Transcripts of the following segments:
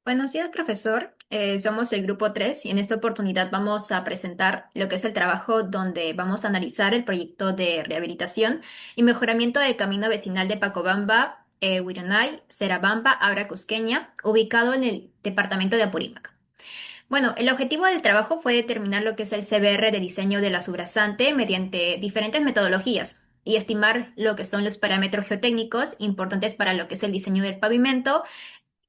Buenos días, profesor. Somos el grupo 3 y en esta oportunidad vamos a presentar lo que es el trabajo donde vamos a analizar el proyecto de rehabilitación y mejoramiento del camino vecinal de Pacobamba, Huironay, Serabamba, Abra Cusqueña, ubicado en el departamento de Apurímac. Bueno, el objetivo del trabajo fue determinar lo que es el CBR de diseño de la subrasante mediante diferentes metodologías y estimar lo que son los parámetros geotécnicos importantes para lo que es el diseño del pavimento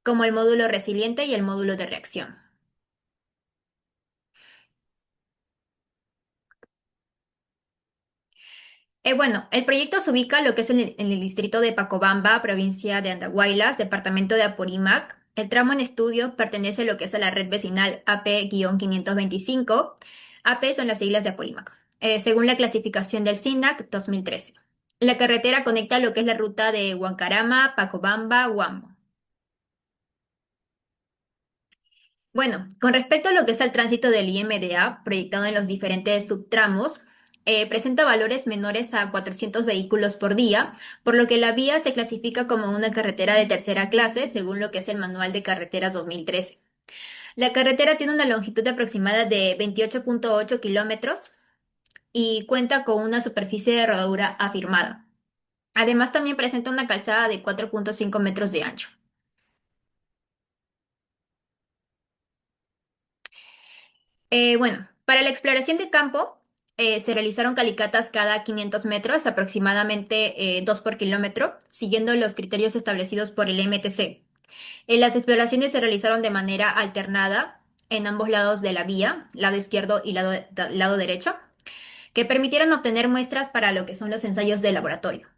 como el módulo resiliente y el módulo de reacción. Bueno, el proyecto se ubica lo que es en el distrito de Pacobamba, provincia de Andahuaylas, departamento de Apurímac. El tramo en estudio pertenece a lo que es a la red vecinal AP-525. AP son las siglas de Apurímac, según la clasificación del SINAC 2013. La carretera conecta lo que es la ruta de Huancarama, Pacobamba, Huambo. Bueno, con respecto a lo que es el tránsito del IMDA proyectado en los diferentes subtramos, presenta valores menores a 400 vehículos por día, por lo que la vía se clasifica como una carretera de tercera clase, según lo que es el Manual de Carreteras 2013. La carretera tiene una longitud aproximada de 28,8 kilómetros y cuenta con una superficie de rodadura afirmada. Además, también presenta una calzada de 4,5 metros de ancho. Bueno, para la exploración de campo se realizaron calicatas cada 500 metros, aproximadamente 2 por kilómetro, siguiendo los criterios establecidos por el MTC. Las exploraciones se realizaron de manera alternada en ambos lados de la vía, lado izquierdo y lado derecho, que permitieron obtener muestras para lo que son los ensayos de laboratorio.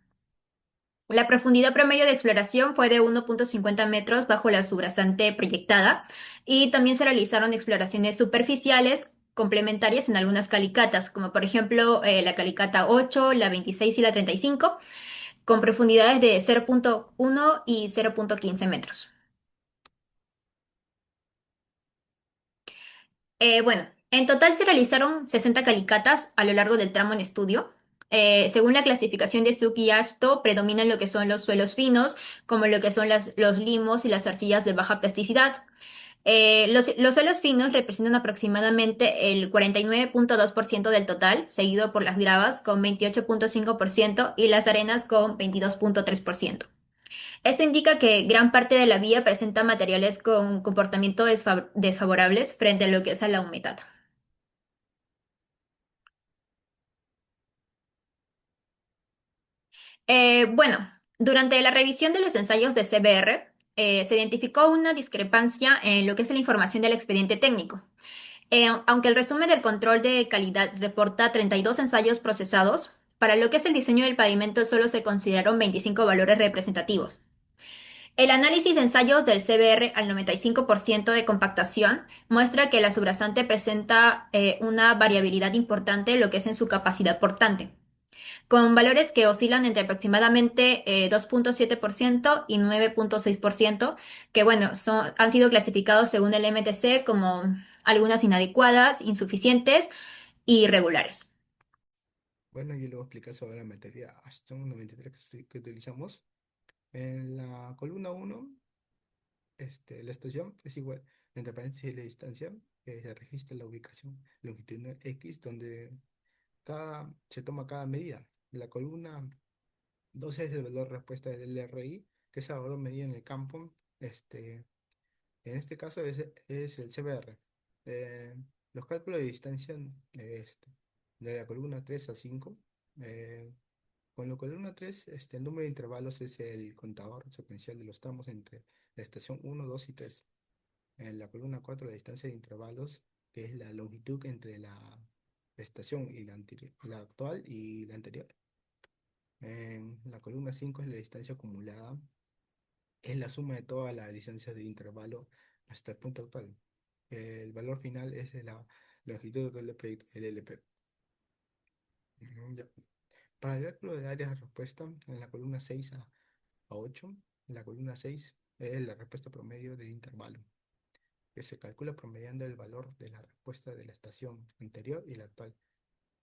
La profundidad promedio de exploración fue de 1,50 metros bajo la subrasante proyectada y también se realizaron exploraciones superficiales complementarias en algunas calicatas, como por ejemplo la calicata 8, la 26 y la 35, con profundidades de 0,1 y 0,15 metros. Bueno, en total se realizaron 60 calicatas a lo largo del tramo en estudio. Según la clasificación de Zuc y Ashto, predominan lo que son los suelos finos, como lo que son los limos y las arcillas de baja plasticidad. Los suelos finos representan aproximadamente el 49,2% del total, seguido por las gravas con 28,5% y las arenas con 22,3%. Esto indica que gran parte de la vía presenta materiales con comportamiento desfavorables frente a lo que es a la humedad. Bueno, durante la revisión de los ensayos de CBR, se identificó una discrepancia en lo que es la información del expediente técnico. Aunque el resumen del control de calidad reporta 32 ensayos procesados, para lo que es el diseño del pavimento solo se consideraron 25 valores representativos. El análisis de ensayos del CBR al 95% de compactación muestra que la subrasante presenta una variabilidad importante en lo que es en su capacidad portante, con valores que oscilan entre aproximadamente 2,7% y 9,6%, que bueno, han sido clasificados según el MTC como algunas inadecuadas, insuficientes y irregulares. Bueno, yo le voy a explicar sobre la materia Ashton 93 que utilizamos. En la columna uno, la estación es igual, entre paréntesis la distancia, que se registra la ubicación longitudinal X, donde se toma cada medida. La columna 2 es el valor de respuesta del RI, que es el valor medido en el campo. En este caso es el CBR. Eh, los cálculos de distancia de la columna 3 a 5. eh, con la columna 3, el número de intervalos es el contador secuencial de los tramos entre la estación uno, 2 y 3. En la columna 4, la distancia de intervalos, que es la longitud entre la estación y la anterior, la actual y la anterior. En la columna 5 es la distancia acumulada, es la suma de todas las distancias de intervalo hasta el punto actual. El valor final es de la longitud total del proyecto, el LP. Ya. Para el cálculo de áreas de respuesta, en la columna 6 a 8, la columna 6 es la respuesta promedio del intervalo, que se calcula promediando el valor de la respuesta de la estación anterior y la actual.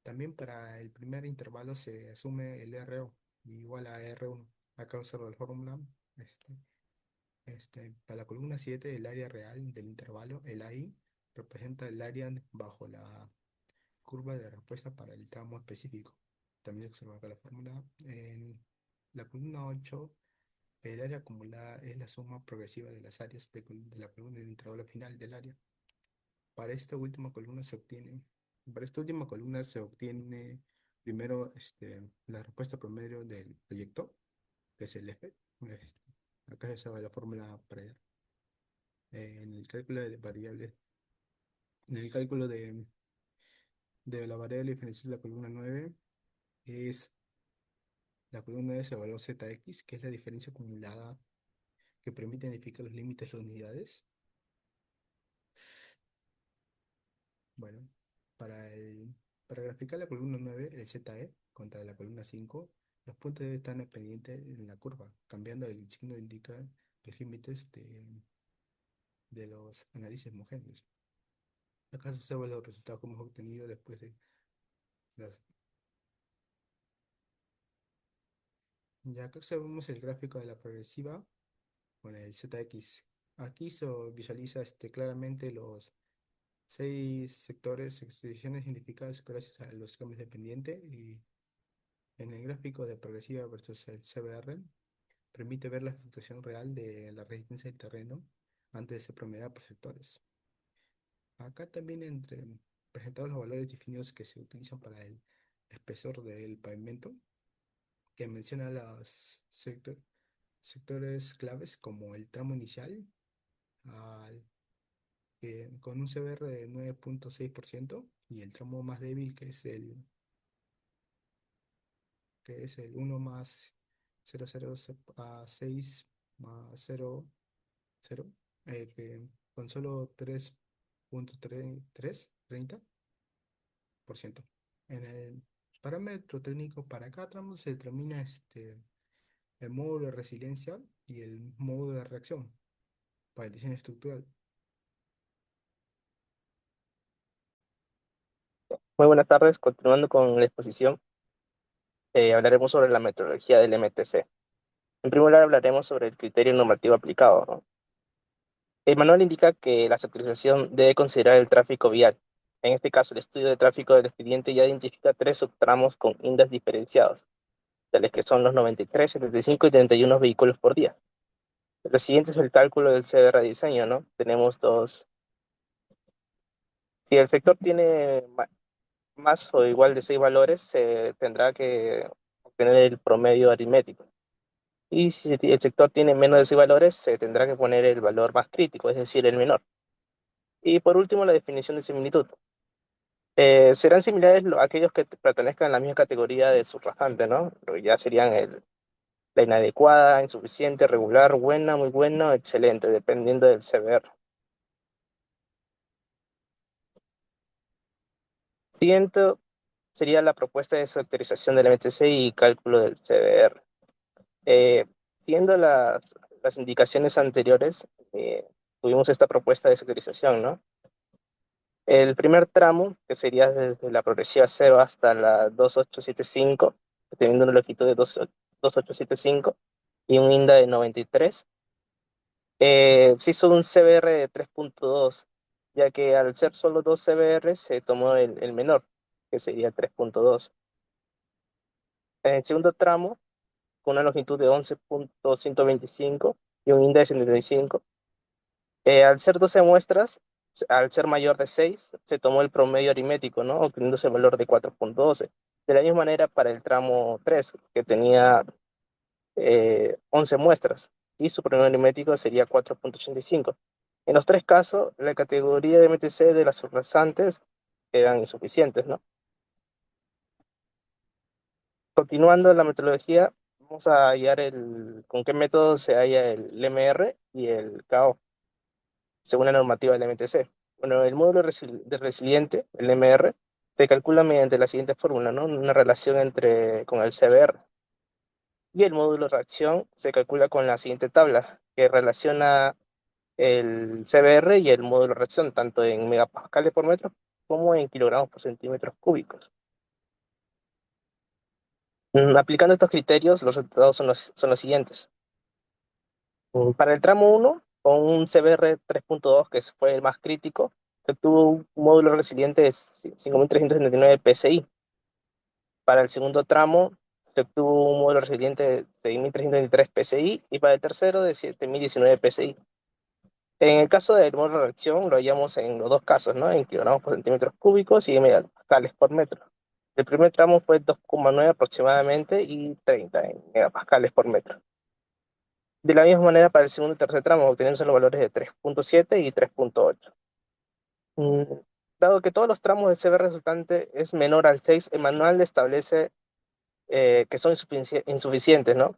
También para el primer intervalo se asume el RO igual a R1. Acá observo la fórmula. este, Para la columna 7 el área real del intervalo, el AI, representa el área bajo la curva de respuesta para el tramo específico. También se observa acá la fórmula. En la columna 8 el área acumulada es la suma progresiva de las áreas de la columna del intervalo final del área. Para esta última columna se obtiene, para esta última columna se obtiene primero la respuesta promedio del proyecto, que es el F. Acá se sabe la fórmula para en el cálculo de variables, en el cálculo de la variable diferencial de la columna 9 es la columna 9 se evalúa ZX, que es la diferencia acumulada que permite identificar los límites de las unidades. Bueno, para para graficar la columna 9 el ZE, contra la columna 5 los puntos deben estar pendientes en la curva, cambiando el signo indica los límites de los análisis homogéneos. Acá se observan los resultados que hemos obtenido después de las... Ya acá observamos el gráfico de la progresiva con el ZX. Aquí se visualiza claramente los seis sectores, secciones identificadas gracias a los cambios de pendiente y en el gráfico de progresiva versus el CBR permite ver la fluctuación real de la resistencia del terreno antes de ser promediada por sectores. Acá también presentados los valores definidos que se utilizan para el espesor del pavimento, que menciona los sectores claves como el tramo inicial, al- con un CBR de 9,6% y el tramo más débil que es el 1 más 0,0 a 6 más 0,0, con solo 3,30%. En el parámetro técnico para cada tramo se determina el módulo de resiliencia y el módulo de reacción para el diseño estructural. Muy buenas tardes. Continuando con la exposición, hablaremos sobre la metodología del MTC. En primer lugar, hablaremos sobre el criterio normativo aplicado, ¿no? El manual indica que la sectorización debe considerar el tráfico vial. En este caso, el estudio de tráfico del expediente ya identifica tres subtramos con índices diferenciados, tales que son los 93, 75 y 31 vehículos por día. Lo siguiente es el cálculo del CDR diseño, ¿no? Tenemos dos. Si el sector tiene más o igual de 6 valores, se tendrá que obtener el promedio aritmético. Y si el sector tiene menos de 6 valores, se tendrá que poner el valor más crítico, es decir, el menor. Y por último, la definición de similitud. Serán similares aquellos que pertenezcan a la misma categoría de subrasante, ¿no? Ya serían la inadecuada, insuficiente, regular, buena, muy buena o excelente, dependiendo del CBR. Siguiente sería la propuesta de sectorización del MTC y cálculo del CBR. Eh, Siguiendo las indicaciones anteriores, tuvimos esta propuesta de sectorización, ¿no? El primer tramo, que sería desde la progresiva 0 hasta la 2875, teniendo una longitud de 2875 y un INDA de 93, se hizo un CBR de 3,2, ya que al ser solo dos CBR se tomó el menor, que sería 3,2. En el segundo tramo, con una longitud de 11,125 y un INDA de 75, al ser 12 muestras, al ser mayor de 6 se tomó el promedio aritmético, ¿no? Obteniéndose el valor de 4,12. De la misma manera para el tramo 3, que tenía 11 muestras, y su promedio aritmético sería 4,85. En los tres casos, la categoría de MTC de las subrasantes eran insuficientes, ¿no? Continuando la metodología, vamos a hallar con qué método se halla el MR y el KO, según la normativa del MTC. Bueno, el módulo de resiliente, el MR, se calcula mediante la siguiente fórmula, ¿no? Una relación con el CBR. Y el módulo de reacción se calcula con la siguiente tabla, que relaciona el CBR y el módulo de reacción, tanto en megapascales por metro como en kilogramos por centímetros cúbicos. Aplicando estos criterios, los resultados son los siguientes. Para el tramo uno con un CBR 3.2, que fue el más crítico, se obtuvo un módulo resiliente de 5.379 PSI. Para el segundo tramo se obtuvo un módulo resiliente de 6.323 PSI y para el tercero de 7.019 PSI. En el caso del módulo de reacción lo hallamos en los dos casos, ¿no? En kilogramos por centímetros cúbicos y en megapascales por metro. El primer tramo fue 2,9 aproximadamente y 30 en megapascales por metro. De la misma manera para el segundo y tercer tramo, obteniéndose los valores de 3.7 y 3.8. Mm, Dado que todos los tramos del CB resultante es menor al 6, el manual establece que son insuficientes, ¿no?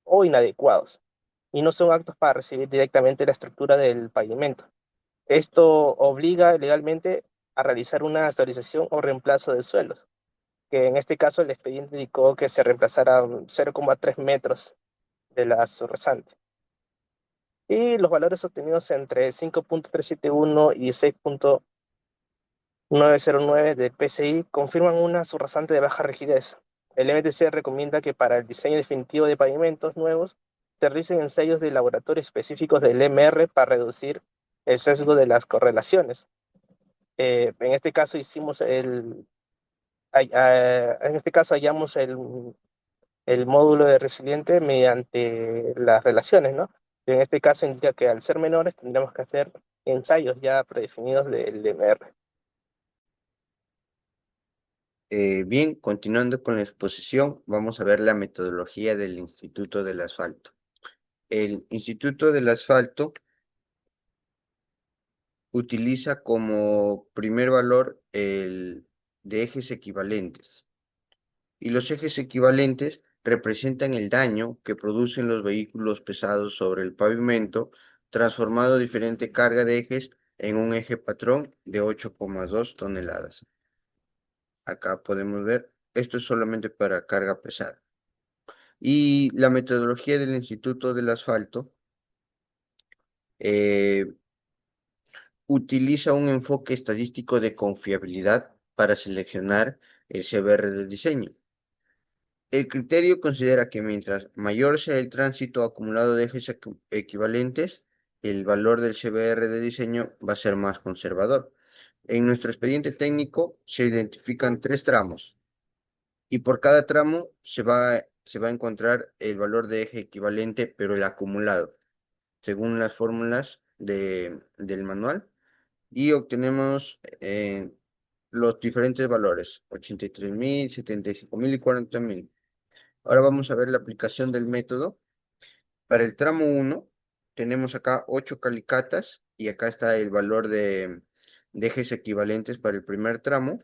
O inadecuados, y no son aptos para recibir directamente la estructura del pavimento. Esto obliga legalmente a realizar una estabilización o reemplazo de suelos, que en este caso el expediente indicó que se reemplazara 0,3 metros de la subrasante. Y los valores obtenidos entre 5.371 y 6.909 de PCI confirman una subrasante de baja rigidez. El MTC recomienda que para el diseño definitivo de pavimentos nuevos se realicen ensayos de laboratorio específicos del MR para reducir el sesgo de las correlaciones. En este caso en este caso hallamos el módulo de resiliente mediante las relaciones, ¿no? Y en este caso indica que al ser menores tendremos que hacer ensayos ya predefinidos del MR. Bien, continuando con la exposición, vamos a ver la metodología del Instituto del Asfalto. El Instituto del Asfalto utiliza como primer valor el de ejes equivalentes. Y los ejes equivalentes representan el daño que producen los vehículos pesados sobre el pavimento, transformado diferente carga de ejes en un eje patrón de 8,2 toneladas. Acá podemos ver, esto es solamente para carga pesada. Y la metodología del Instituto del Asfalto eh, utiliza un enfoque estadístico de confiabilidad para seleccionar el CBR del diseño. El criterio considera que mientras mayor sea el tránsito acumulado de ejes equivalentes, el valor del CBR de diseño va a ser más conservador. En nuestro expediente técnico se identifican 3 tramos y por cada tramo se va a encontrar el valor de eje equivalente, pero el acumulado, según las fórmulas del manual, y obtenemos los diferentes valores, 83.000, 75.000 y 40.000. Ahora vamos a ver la aplicación del método. Para el tramo 1 tenemos acá 8 calicatas y acá está el valor de ejes equivalentes para el primer tramo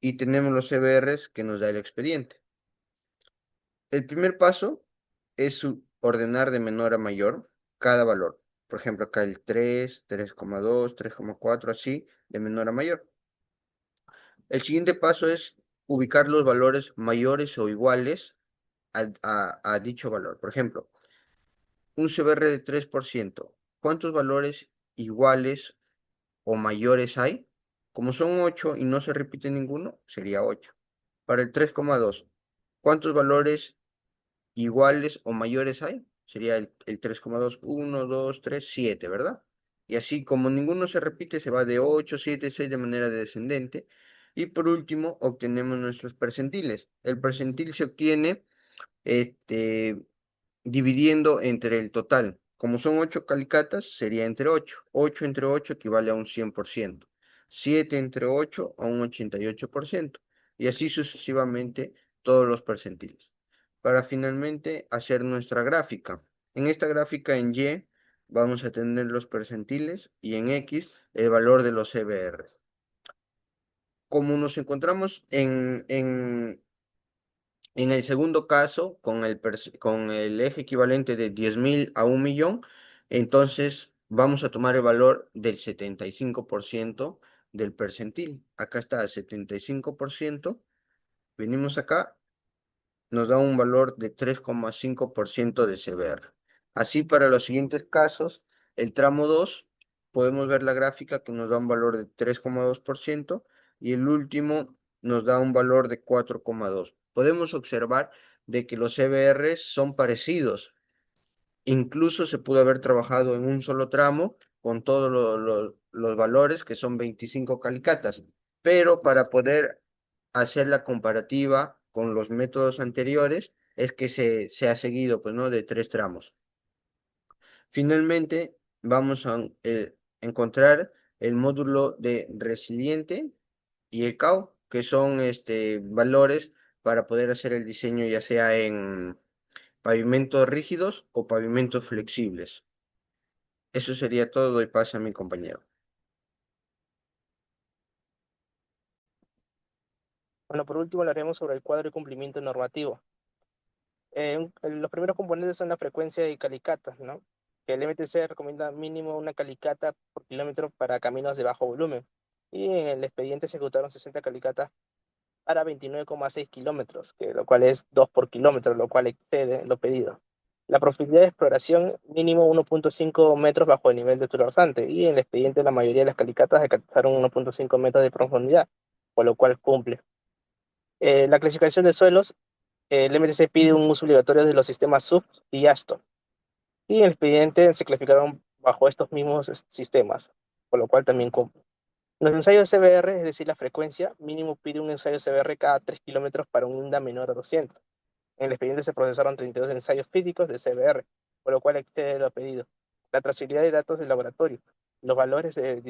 y tenemos los CBRs que nos da el expediente. El primer paso es ordenar de menor a mayor cada valor. Por ejemplo, acá el 3, 3,2, 3,4, así, de menor a mayor. El siguiente paso es ubicar los valores mayores o iguales a dicho valor. Por ejemplo, un CBR de 3%. ¿Cuántos valores iguales o mayores hay? Como son 8 y no se repite ninguno, sería 8. Para el 3,2, ¿cuántos valores iguales o mayores hay? Sería el 3,2, 1, 2, 3, 7, ¿verdad? Y así como ninguno se repite, se va de 8, 7, 6 de manera descendente. Y por último, obtenemos nuestros percentiles. El percentil se obtiene dividiendo entre el total. Como son 8 calicatas, sería entre 8. 8 entre 8 equivale a un 100%. 7 entre 8 a un 88%. Y así sucesivamente todos los percentiles. Para finalmente hacer nuestra gráfica. En esta gráfica en Y vamos a tener los percentiles y en X el valor de los CBRs. Como nos encontramos en el segundo caso, con el eje equivalente de 10.000 a 1.000.000, entonces vamos a tomar el valor del 75% del percentil. Acá está, 75%. Venimos acá, nos da un valor de 3,5% de CBR. Así para los siguientes casos, el tramo 2, podemos ver la gráfica que nos da un valor de 3,2% y el último nos da un valor de 4,2%. Podemos observar de que los CBR son parecidos, Incluso se pudo haber trabajado en un solo tramo con todos los valores, que son 25 calicatas, pero para poder hacer la comparativa con los métodos anteriores es que se ha seguido, pues, ¿no? De 3 tramos. Finalmente, vamos a encontrar el módulo de resiliente y el CAO, que son valores para poder hacer el diseño ya sea en pavimentos rígidos o pavimentos flexibles. Eso sería todo. Doy paso a mi compañero. Bueno, por último hablaremos sobre el cuadro de cumplimiento normativo. Los primeros componentes son la frecuencia de calicatas, ¿no? Que el MTC recomienda mínimo una calicata por kilómetro para caminos de bajo volumen. Y en el expediente se ejecutaron 60 calicatas para 29,6 kilómetros, lo cual es 2 por kilómetro, lo cual excede lo pedido. La profundidad de exploración mínimo 1,5 metros bajo el nivel de tu dorsante, y en el expediente la mayoría de las calicatas alcanzaron 1,5 metros de profundidad, por lo cual cumple. La clasificación de suelos, el MTC pide un uso obligatorio de los sistemas SUB y ASTO, y en el expediente se clasificaron bajo estos mismos sistemas, por lo cual también cumple. Los ensayos CBR, es decir, la frecuencia, mínimo pide un ensayo CBR cada 3 kilómetros para un INDA menor a 200. En el expediente se procesaron 32 ensayos físicos de CBR, por lo cual excede lo pedido. La trazabilidad de datos del laboratorio. Los valores de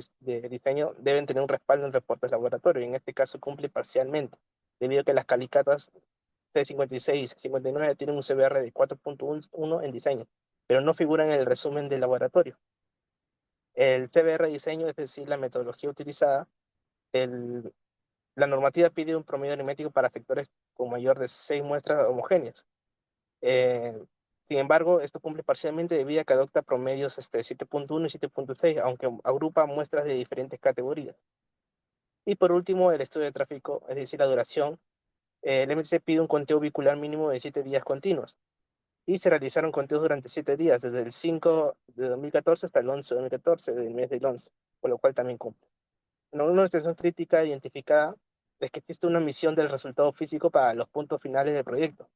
diseño deben tener un respaldo en reportes de laboratorio, y en este caso cumple parcialmente, debido a que las calicatas C56 y C59 tienen un CBR de 4,1 en diseño, pero no figuran en el resumen del laboratorio. El CBR diseño, es decir, la metodología utilizada, la normativa pide un promedio aritmético para sectores con mayor de 6 muestras homogéneas. Eh, Sin embargo, esto cumple parcialmente debido a que adopta promedios 7,1 y 7,6, aunque agrupa muestras de diferentes categorías. Y por último, el estudio de tráfico, es decir, la duración. El MTC pide un conteo bicular mínimo de 7 días continuos, y se realizaron conteos durante 7 días, desde el 5 de 2014 hasta el 11 de 2014, del mes del 11, por lo cual también cumple. Una situación crítica identificada es que existe una omisión del resultado físico para los puntos finales del proyecto.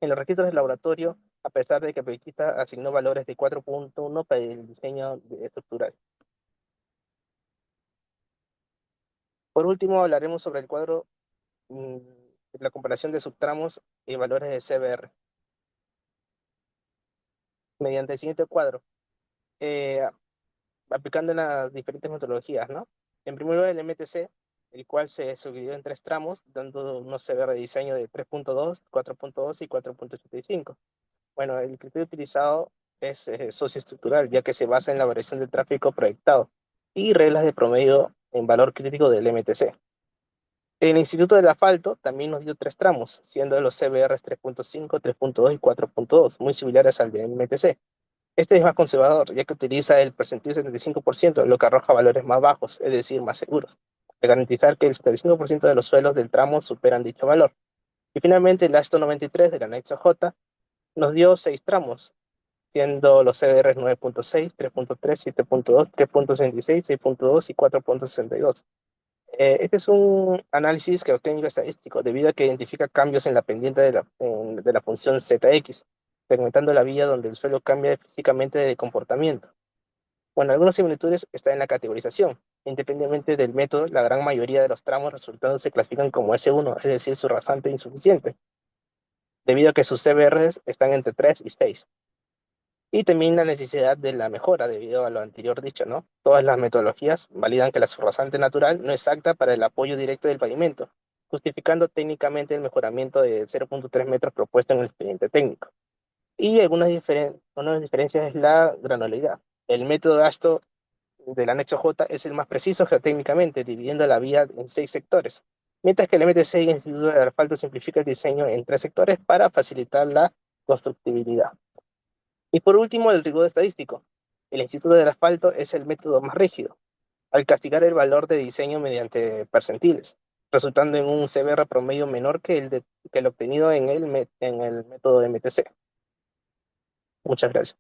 En los registros del laboratorio, a pesar de que el proyectista asignó valores de 4,1 para el diseño estructural. Por último, hablaremos sobre el cuadro, la comparación de subtramos y valores de CBR. Mediante el siguiente cuadro, eh, aplicando en las diferentes metodologías, ¿no? En primer lugar, el MTC, el cual se subdividió en 3 tramos, dando unos CBR de diseño de 3,2, 4,2 y 4,85. Bueno, el criterio utilizado es socioestructural, ya que se basa en la variación del tráfico proyectado y reglas de promedio en valor crítico del MTC. El Instituto del Asfalto también nos dio 3 tramos, siendo los CBR 3,5, 3,2 y 4,2, muy similares al de MTC. Este es más conservador, ya que utiliza el percentil 75%, lo que arroja valores más bajos, es decir, más seguros, de garantizar que el 75% de los suelos del tramo superan dicho valor. Y finalmente, el ASTO 93 del anexo J nos dio 6 tramos, siendo los CDR 9,6, 3,3, 7,2, 3,66, 6,2 y 4,62. Este es un análisis geotécnico estadístico, debido a que identifica cambios en la pendiente de la función ZX, segmentando la vía donde el suelo cambia físicamente de comportamiento. Bueno, algunas similitudes están en la categorización. Independientemente del método, la gran mayoría de los tramos resultados se clasifican como S1, es decir, su rasante insuficiente, debido a que sus CBRs están entre 3 y 6. Y también la necesidad de la mejora, debido a lo anterior dicho, ¿no? Todas las metodologías validan que la rasante natural no es apta para el apoyo directo del pavimento, justificando técnicamente el mejoramiento de 0,3 metros propuesto en el expediente técnico. Y una de las diferencias es la granularidad. El método ASTO del anexo J es el más preciso geotécnicamente, dividiendo la vía en 6 sectores, mientras que el MTC y el Instituto de Asfalto simplifica el diseño en 3 sectores para facilitar la constructibilidad. Y por último, el rigor estadístico. El Instituto del Asfalto es el método más rígido, al castigar el valor de diseño mediante percentiles, resultando en un CBR promedio menor que el obtenido en el método de MTC. Muchas gracias.